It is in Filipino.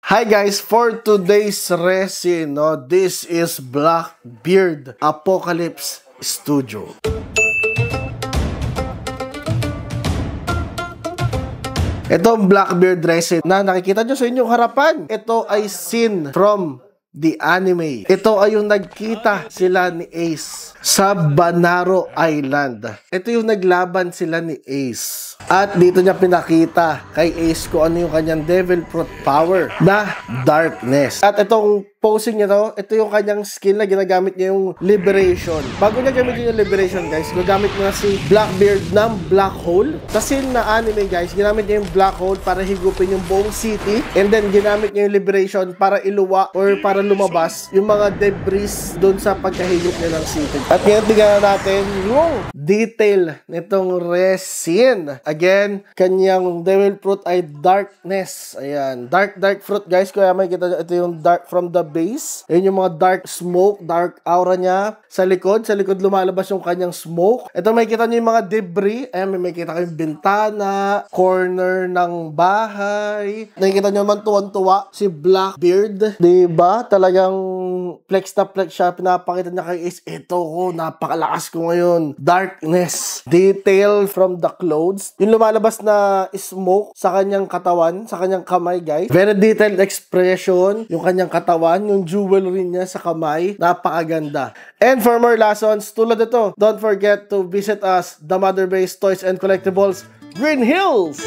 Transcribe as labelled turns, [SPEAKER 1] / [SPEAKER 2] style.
[SPEAKER 1] Hi guys, for today's resin, this is Blackbeard Apocalypse Studio. Ito ang Blackbeard resin na nakikita nyo sa inyong harapan. Ito ay scene from the anime. Ito ay yung nagkita sila ni Ace sa Banaro Island. Ito yung naglaban sila ni Ace. At dito niya pinakita kay Ace kung ano yung kanyang devil fruit power na darkness. At itong posing niya to, ito yung kanyang skill na ginagamit niya yung liberation. Bago niya gamitin yung liberation guys, gagamit niya si Blackbeard ng black hole. Sa scene na anime guys, ginamit niya yung black hole para higupin yung buong city. And then ginamit niya yung liberation para iluwa or para lumabas yung mga debris doon sa pagkahigop niya ng city. At ngayon tingnan natin yung detail nitong resin. Again, kanyang devil fruit ay darkness. Ayan, dark fruit guys. Kaya may kita nyo, ito yung dark from the base. Ayan yung mga dark smoke, dark aura niya. Sa likod lumalabas yung kanyang smoke. Ito may kita nyo yung mga debris. Ayan, may kita kayong bintana, corner ng bahay. Nakikita nyo naman tuwan-tuwa si Blackbeard. Diba? Talagang flex na flex siya. Pinapakita niya kay Ace, ito ko, napakalakas ko ngayon. Darkness. Detail from the clothes. Yung lumalabas na smoke sa kanyang katawan, sa kanyang kamay, guys. Very detailed expression. Yung kanyang katawan, yung jewelry niya sa kamay. Napakaganda. And for more lessons, tulad ito, don't forget to visit us, the Mother Base Toys and Collectibles, Green Hills!